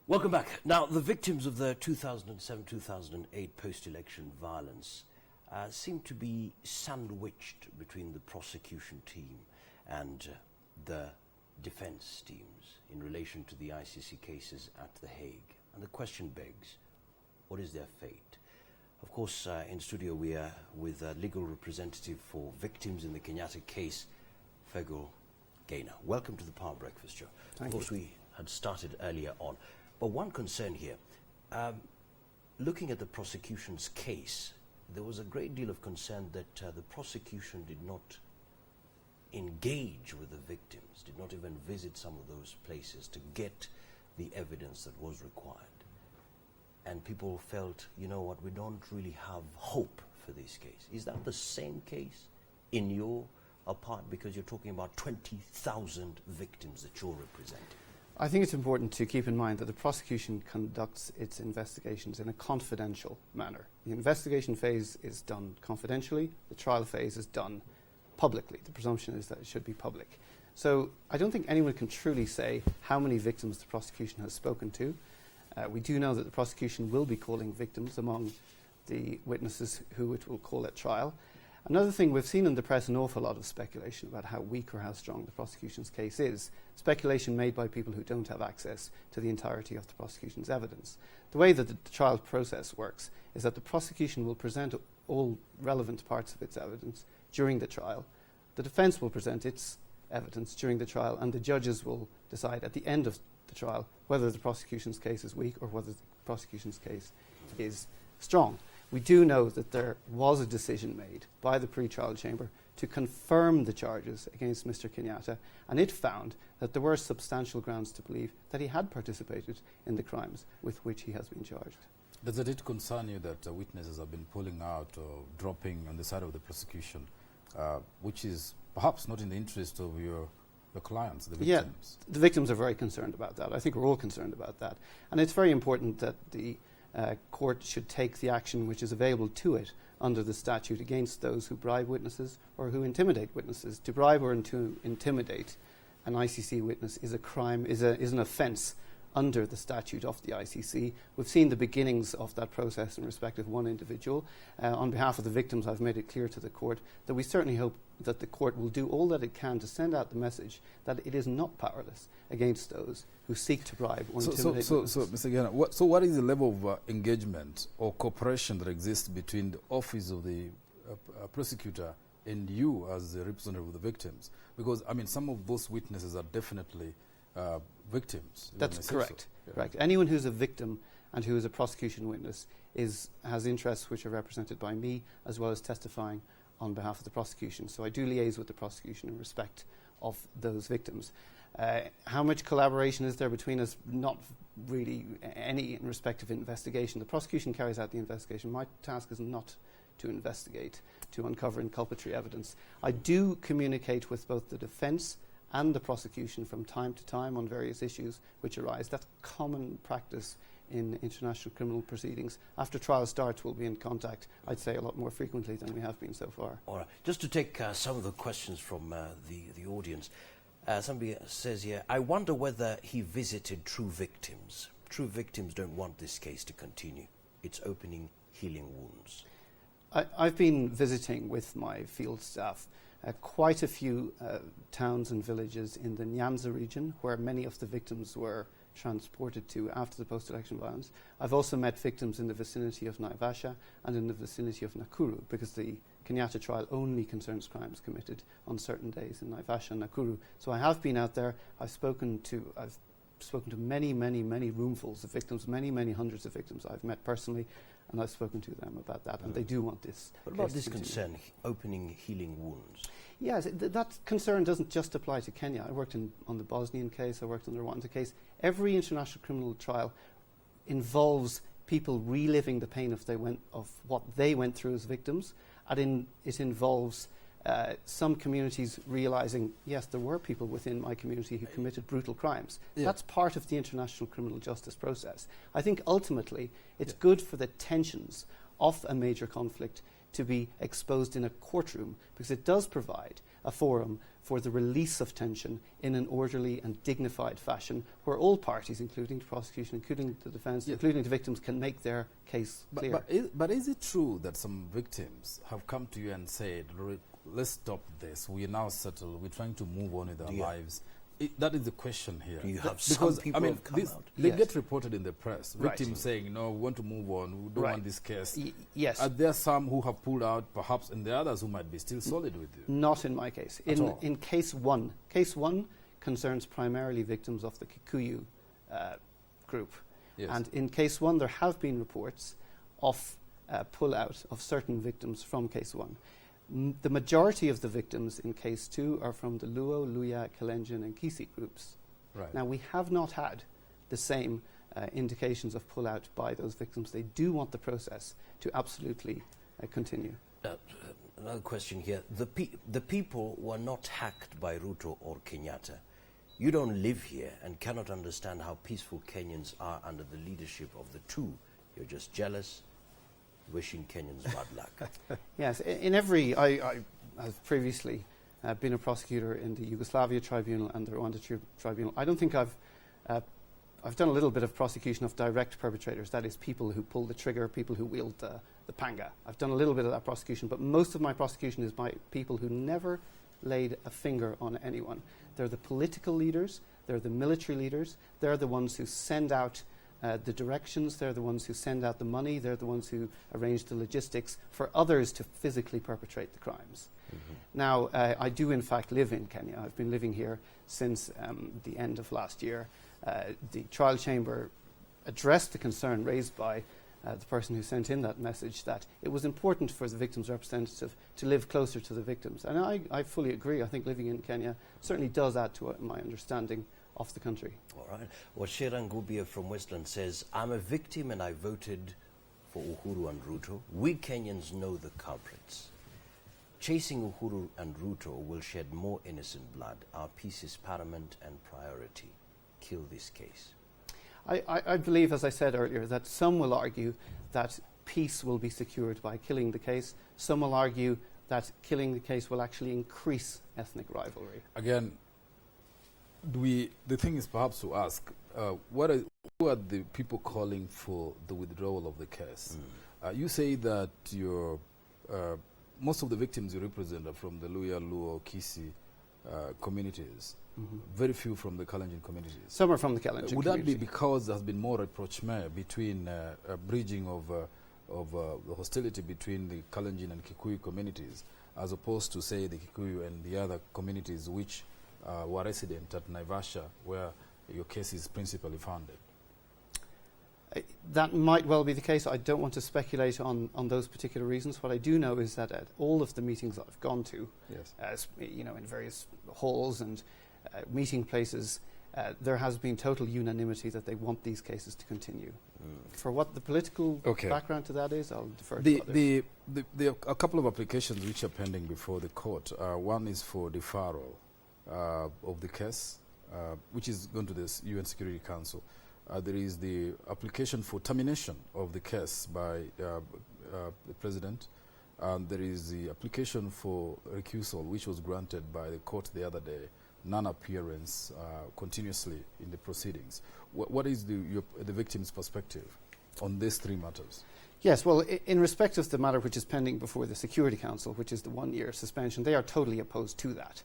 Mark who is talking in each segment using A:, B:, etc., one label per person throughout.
A: Welcome back. Now, the victims of the 2007-2008 post-election violence seem to be sandwiched between the prosecution team and the defense teams in relation to the ICC cases at The Hague. And the question begs, what is their fate? Of course, in studio we are with a legal representative for victims in the Kenyatta case, Fergal Gaynor. Welcome to the Power Breakfast Show.
B: Thank
A: you. Of course, we had started earlier on. But one concern here, looking at the prosecution's case, there was a great deal of concern that the prosecution did not engage with the victims, did not even visit some of those places to get the evidence that was required. And people felt, you know what, we don't really have hope for this case. Is that the same case in your part? Because you're talking about 20,000 victims that you're representing.
B: I think it's important to keep in mind that the prosecution conducts its investigations in a confidential manner. The investigation phase is done confidentially, the trial phase is done publicly. The presumption is that it should be public. So I don't think anyone can truly say how many victims the prosecution has spoken to. We do know that the prosecution will be calling victims among the witnesses who it will call at trial. Another thing, we've seen in the press an awful lot of speculation about how weak or how strong the prosecution's case is. Speculation made by people who don't have access to the entirety of the prosecution's evidence. The way that the trial process works is that the prosecution will present all relevant parts of its evidence during the trial. The defence will present its evidence during the trial, and the judges will decide at the end of the trial whether the prosecution's case is weak or whether the prosecution's case is strong. We do know that there was a decision made by the pre-trial chamber to confirm the charges against Mr. Kenyatta, and it found that there were substantial grounds to believe that he had participated in the crimes with which he has been charged.
C: Does it concern you that witnesses have been pulling out or dropping on the side of the prosecution, which is perhaps not in the interest of your clients, the victims?
B: Yeah, the victims are very concerned about that. I think we're all concerned about that. And it's very important that the court should take the action which is available to it under the statute against those who bribe witnesses or who intimidate witnesses. To bribe or to intimidate an ICC witness is a crime, is an offence under the statute of the ICC. We've seen the beginnings of that process in respect of one individual. On behalf of the victims, I've made it clear to the court that we certainly hope that the court will do all that it can to send out the message that it is not powerless against those who seek to bribe or intimidate witnesses.
C: So, Mr. Gaynor, what is the level of engagement or cooperation that exists between the office of the prosecutor and you as the representative of the victims? Because, I mean, some of those witnesses are definitely victims.
B: That's correct.
C: So. Yeah.
B: Correct. Anyone who's a victim and who is a prosecution witness has interests which are represented by me, as well as testifying on behalf of the prosecution. So I do liaise with the prosecution in respect of those victims. How much collaboration is there between us? Not really any in respect of investigation. The prosecution carries out the investigation. My task is not to investigate, to uncover inculpatory evidence. I do communicate with both the defence and the prosecution from time to time on various issues which arise. That's common practice in international criminal proceedings. After trial starts, we'll be in contact, I'd say, a lot more frequently than we have been so far.
A: All right. Just to take some of the questions from the audience. Somebody says here, I wonder whether he visited true victims. True victims don't want this case to continue. It's opening healing wounds.
B: I've been visiting with my field staff quite a few towns and villages in the Nyanza region where many of the victims were transported to after the post-election violence. I've also met victims in the vicinity of Naivasha and in the vicinity of Nakuru, because the Kenyatta trial only concerns crimes committed on certain days in Naivasha and Nakuru. So I have been out there. I've spoken to many roomfuls of victims, many hundreds of victims I've met personally, and I've spoken to them about that, and they do want this.
A: What about this concern, opening healing wounds?
B: Yes, that concern doesn't just apply to Kenya. I worked on the Bosnian case, I worked on the Rwanda case. Every international criminal trial involves people reliving the pain of what they went through as victims, and it involves some communities realising, yes, there were people within my community who committed brutal crimes. Yeah. That's part of the international criminal justice process. I think ultimately it's good for the tensions of a major conflict to be exposed in a courtroom, because it does provide a forum for the release of tension in an orderly and dignified fashion, where all parties, including the prosecution, including the defence, including the victims, can make their case clear.
C: But is it true that some victims have come to you and said, let's stop this, we are now settled, we're trying to move on with our lives? That is the question here.
A: Do you have
C: because,
A: some people who have come out?
C: They
B: Yes.
C: get reported in the press.
B: Right.
C: Victims saying, no, we want to move on, we don't want this case.
B: Yes.
C: Are there some who have pulled out, perhaps, and the others who might be still solid with you?
B: Not in my case.
C: At all?
B: In case one concerns primarily victims of the Kikuyu group.
C: Yes.
B: And in case one, there have been reports of pull-out of certain victims from case one. The majority of the victims in case two are from the Luo, Luya, Kalenjin and Kisi groups.
C: Right.
B: Now, we have not had the same indications of pull-out by those victims. They do want the process to absolutely continue.
A: Another question here. The people were not hacked by Ruto or Kenyatta. You don't live here and cannot understand how peaceful Kenyans are under the leadership of the two. You're just jealous, wishing Kenyans bad luck.
B: Yes, I have previously been a prosecutor in the Yugoslavia Tribunal and the Rwanda Tribunal. I don't think I've done a little bit of prosecution of direct perpetrators, that is, people who pull the trigger, people who wield the panga. I've done a little bit of that prosecution, but most of my prosecution is by people who never laid a finger on anyone. They're the political leaders, they're the military leaders, they're the ones who send out the directions, they're the ones who send out the money, they're the ones who arrange the logistics for others to physically perpetrate the crimes. Mm-hmm. Now, I do in fact live in Kenya. I've been living here since the end of last year. The trial chamber addressed the concern raised by the person who sent in that message, that it was important for the victim's representative to live closer to the victims. And I fully agree. I think living in Kenya certainly does add to my understanding of the country.
A: All right. Well, Sheran Gubia from Westland says, I'm a victim and I voted for Uhuru and Ruto. We Kenyans know the culprits. Chasing Uhuru and Ruto will shed more innocent blood. Our peace is paramount and priority. Kill this case.
B: I believe, as I said earlier, that some will argue that peace will be secured by killing the case. Some will argue that killing the case will actually increase ethnic rivalry.
C: Again, the thing is perhaps to ask, who are the people calling for the withdrawal of the case? You say that most of the victims you represent are from the Luya, Luo, Kisi communities. Mm-hmm. Very few from the Kalenjin communities.
B: Some are from the Kalenjin
C: Would
B: community.
C: that be because there has been more rapprochement between a bridging of the hostility between the Kalenjin and Kikuyu communities, as opposed to, say, the Kikuyu and the other communities which were resident at Naivasha, where your case is principally founded?
B: That might well be the case. I don't want to speculate on those particular reasons. What I do know is that at all of the meetings that I've gone to, yes, in various halls and meeting places, there has been total unanimity that they want these cases to continue. For what the political background to that is, I'll defer to others.
C: There are a couple of applications which are pending before the court. One is for deferral of the case, which is going to the UN Security Council. There is the application for termination of the case by the President. And there is the application for recusal, which was granted by the court the other day, non-appearance continuously in the proceedings. What is the victim's perspective on these three matters?
B: Yes, well, in respect of the matter which is pending before the Security Council, which is the one-year suspension, they are totally opposed to that.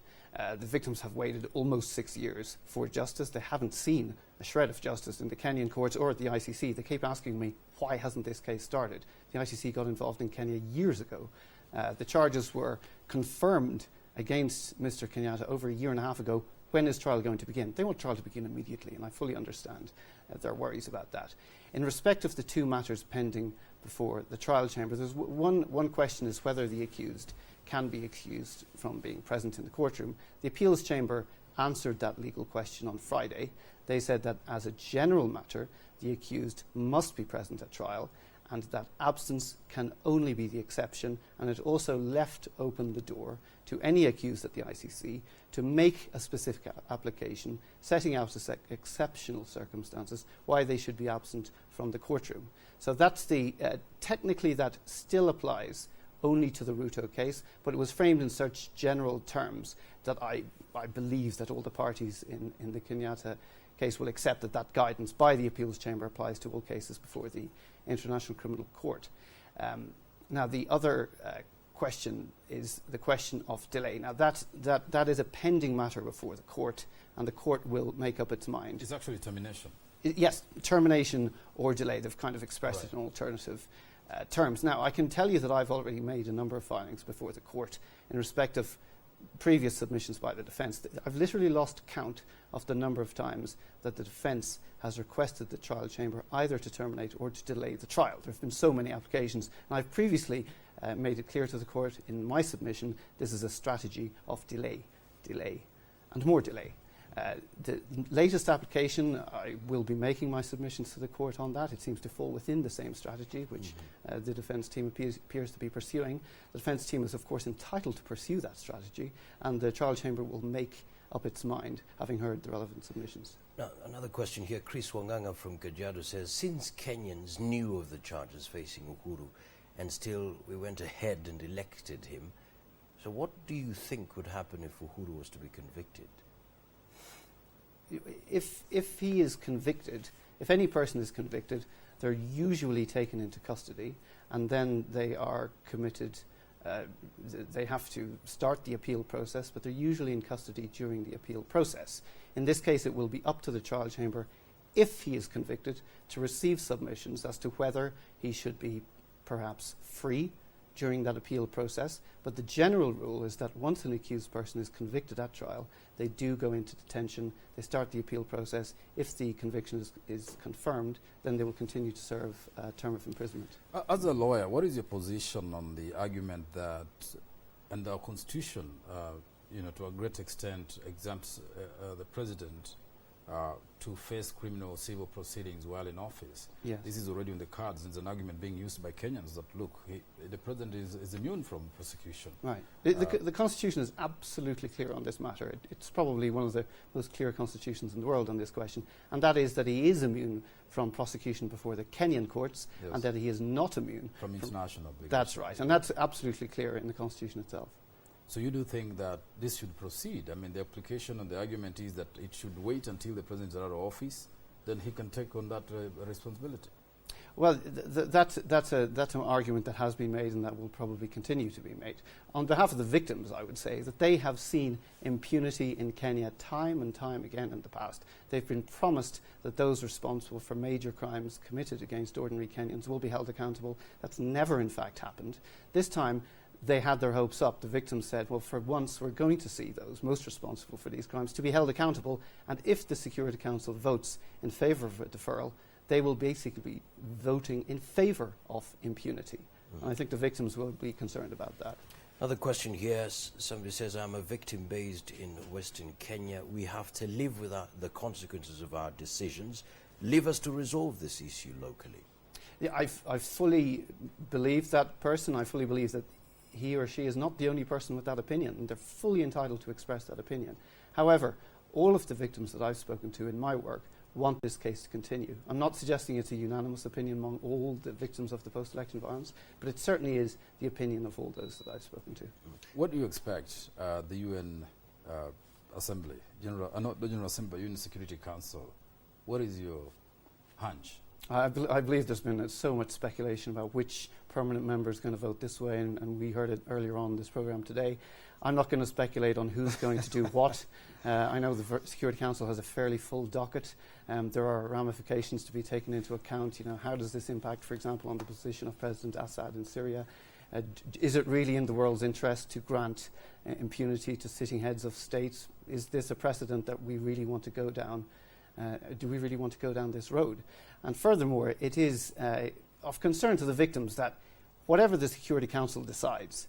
B: The victims have waited almost 6 years for justice. They haven't seen a shred of justice in the Kenyan courts or at the ICC. They keep asking me, why hasn't this case started? The ICC got involved in Kenya years ago. The charges were confirmed against Mr. Kenyatta over a year and a half ago. When is trial going to begin? They want trial to begin immediately, and I fully understand their worries about that. In respect of the two matters pending before the trial chamber, there's one question is whether the accused can be excused from being present in the courtroom. The appeals chamber answered that legal question on Friday. They said that as a general matter, the accused must be present at trial, and that absence can only be the exception, and it also left open the door to any accused at the ICC to make a specific application setting out exceptional circumstances why they should be absent from the courtroom. So that's technically that still applies only to the Ruto case, but it was framed in such general terms that I believe that all the parties in the Kenyatta case will accept that that guidance by the appeals chamber applies to all cases before the International Criminal Court. Now, the other question is the question of delay. Now, that is a pending matter before the court, and the court will make up its mind.
C: It's actually termination.
B: Yes, termination or delay. They've kind of expressed it in alternative terms. Now, I can tell you that I've already made a number of filings before the court in respect of previous submissions by the defence. I've literally lost count of the number of times that the defence has requested the trial chamber either to terminate or to delay the trial. There have been so many applications, and I've previously made it clear to the court in my submission this is a strategy of delay, and more delay. The latest application, I will be making my submissions to the court on that. It seems to fall within the same strategy which the defence team appears to be pursuing. The defence team is, of course, entitled to pursue that strategy, and the trial chamber will make up its mind, having heard the relevant submissions.
A: Now, another question here. Chris Wanganga from Kajiado says, since Kenyans knew of the charges facing Uhuru, and still we went ahead and elected him, so what do you think would happen if Uhuru was to be convicted?
B: If he is convicted, if any person is convicted, they're usually taken into custody, and then they are committed. They have to start the appeal process, but they're usually in custody during the appeal process. In this case, it will be up to the trial chamber, if he is convicted, to receive submissions as to whether he should be perhaps free during that appeal process. But the general rule is that once an accused person is convicted at trial, they do go into detention, they start the appeal process. If the conviction is confirmed, then they will continue to serve a term of imprisonment.
C: As a lawyer, what is your position on the argument that, and our constitution, to a great extent, exempts the president to face criminal or civil proceedings while in office?
B: Yes.
C: This is already on the cards. It's an argument being used by Kenyans that, look, the president is immune from prosecution.
B: Right. The Constitution is absolutely clear on this matter. It's probably one of the most clear constitutions in the world on this question, and that is that he is immune from prosecution before the Kenyan courts,
C: yes,
B: and that he is not immune
C: from international obligations.
B: That's right, and that's absolutely clear in the Constitution itself.
C: So you do think that this should proceed? I mean, the application and the argument is that it should wait until the president is out of office, then he can take on that responsibility.
B: Well, that's an argument that has been made and that will probably continue to be made. On behalf of the victims, I would say that they have seen impunity in Kenya time and time again in the past. They've been promised that those responsible for major crimes committed against ordinary Kenyans will be held accountable. That's never, in fact, happened. This time, they had their hopes up. The victims said, well, for once, we're going to see those most responsible for these crimes to be held accountable, and if the Security Council votes in favour of a deferral, they will basically be voting in favour of impunity. And I think the victims will be concerned about that.
A: Another question here. Somebody says, I'm a victim based in Western Kenya. We have to live with the consequences of our decisions. Leave us to resolve this issue locally.
B: Yeah, I fully believe that person. I fully believe that he or she is not the only person with that opinion, and they're fully entitled to express that opinion. However, all of the victims that I've spoken to in my work want this case to continue. I'm not suggesting it's a unanimous opinion among all the victims of the post-election violence, but it certainly is the opinion of all those that I've spoken to.
C: What do you expect the UN Assembly, not the General Assembly, UN Security Council, what is your hunch?
B: I believe there's been so much speculation about which permanent member is going to vote this way, and we heard it earlier on in this programme today. I'm not going to speculate on who's going to do what. I know the Security Council has a fairly full docket. There are ramifications to be taken into account. How does this impact, for example, on the position of President Assad in Syria? Is it really in the world's interest to grant impunity to sitting heads of states? Is this a precedent that we really want to go down? Do we really want to go down this road? And furthermore, it is of concern to the victims that whatever the Security Council decides,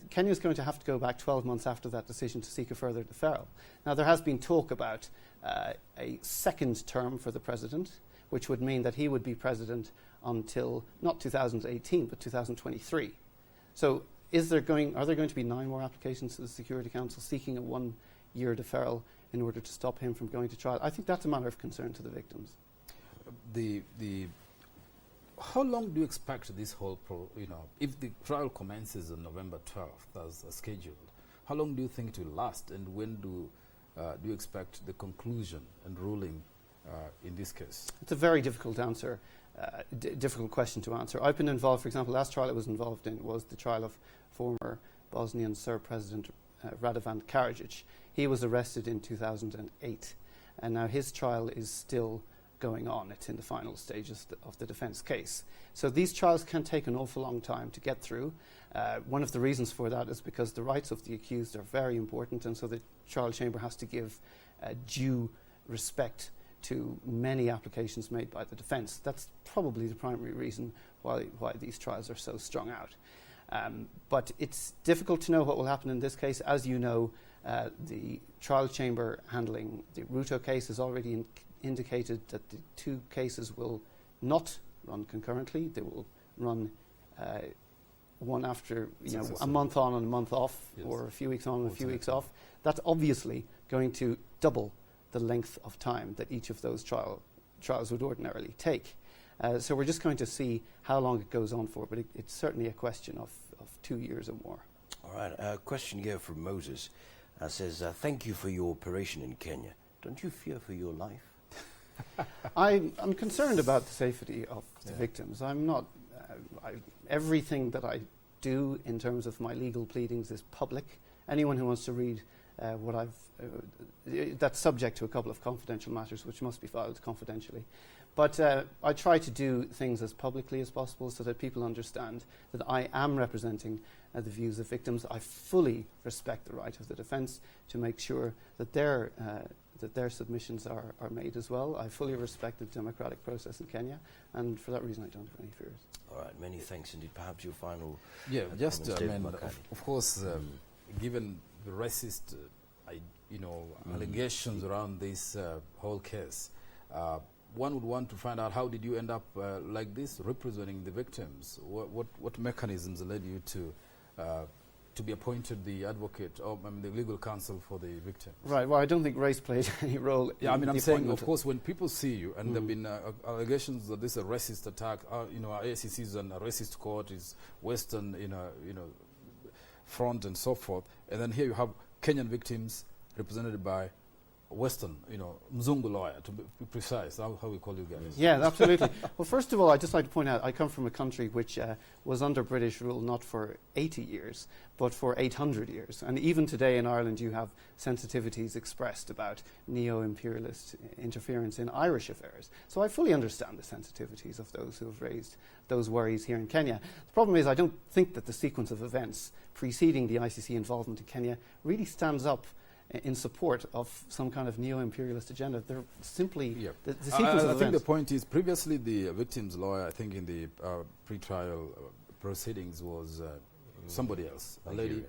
B: Kenya is going to have to go back 12 months after that decision to seek a further deferral. Now, there has been talk about a second term for the president, which would mean that he would be president until not 2018, but 2023. So are there going to be 9 more applications to the Security Council seeking a 1-year deferral in order to stop him from going to trial? I think that's a matter of concern to the victims.
C: The how long do you expect this whole, if the trial commences on November 12th as scheduled, how long do you think it will last, and when do you expect the conclusion and ruling in this case?
B: It's a very difficult answer, difficult question to answer. I've been involved, for example, last trial I was involved in was the trial of former Bosnian Serb President Radovan Karadzic. He was arrested in 2008, and now his trial is still going on. It's in the final stages of the defence case. So these trials can take an awful long time to get through. One of the reasons for that is because the rights of the accused are very important, and so the trial chamber has to give due respect to many applications made by the defence. That's probably the primary reason why these trials are so strung out. But it's difficult to know what will happen in this case. As you know, the trial chamber handling the Ruto case has already indicated that the two cases will not run concurrently. They will run one after, a month on and a month off, yes, or a few weeks on and a few weeks off. That's obviously going to double the length of time that each of those trials would ordinarily take. So we're just going to see how long it goes on for, but it's certainly a question of 2 years or more.
A: All right, a question here from Moses says, thank you for your operation in Kenya. Don't you fear for your life?
B: I'm concerned about the safety of the victims. I'm not. Everything that I do in terms of my legal pleadings is public. Anyone who wants to read what I've, that's subject to a couple of confidential matters which must be filed confidentially. But I try to do things as publicly as possible so that people understand that I am representing the views of victims. I fully respect the right of the defence to make sure that their submissions are made as well. I fully respect the democratic process in Kenya, and for that reason I don't have any fears.
A: All right, many thanks indeed. Perhaps your final...
C: Yeah, just, of course, given the racist, allegations around this whole case, one would want to find out, how did you end up like this, representing the victims? What mechanisms led you to be appointed the advocate, or the legal counsel for the victim? Right,
B: well, I don't think race played any role.
C: Yeah, I'm saying, of course, when people see you, and there have been allegations that this is a racist attack, our ICC is a racist court, is Western, front and so forth, and then here you have Kenyan victims represented by Western, Mzungu lawyer, to be precise, how we call you guys.
B: Yeah, absolutely. Well, first of all, I'd just like to point out, I come from a country which was under British rule not for 80 years, but for 800 years. And even today in Ireland, you have sensitivities expressed about neo-imperialist interference in Irish affairs. So I fully understand the sensitivities of those who have raised those worries here in Kenya. The problem is, I don't think that the sequence of events preceding the ICC involvement in Kenya really stands up in support of some kind of neo-imperialist agenda. They're simply the sequence of events.
C: I think the point is, previously the victim's lawyer, I think in the pre-trial proceedings, was somebody else, a lady,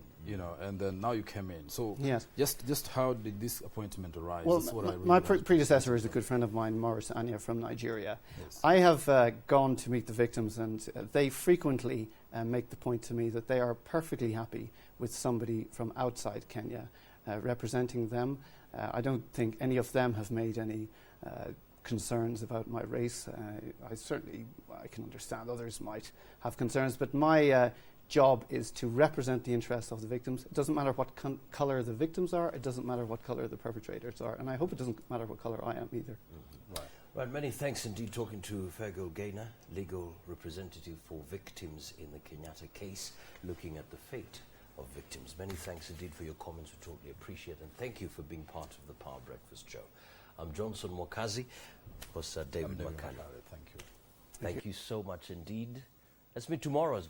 C: and then now you came in. So
B: yes.
C: just how did this appointment arise?
B: Well, my predecessor is a good friend of mine, Morris Anya from Nigeria. Yes. I have gone to meet the victims, and they frequently make the point to me that they are perfectly happy with somebody from outside Kenya representing them. I don't think any of them have made any concerns about my race. I can understand others might have concerns, but my job is to represent the interests of the victims. It doesn't matter what colour the victims are, it doesn't matter what colour the perpetrators are, and I hope it doesn't matter what colour I am either.
A: Right, many thanks indeed. Talking to Fergal Gaynor, legal representative for victims in the Kenyatta case, looking at the fate of victims. Many thanks indeed for your comments, we totally appreciate, and thank you for being part of the Power Breakfast Show. I'm Johnson Mwakazi, of course David Makani.
C: Thank you.
A: Thank you so much indeed. Let's meet tomorrow as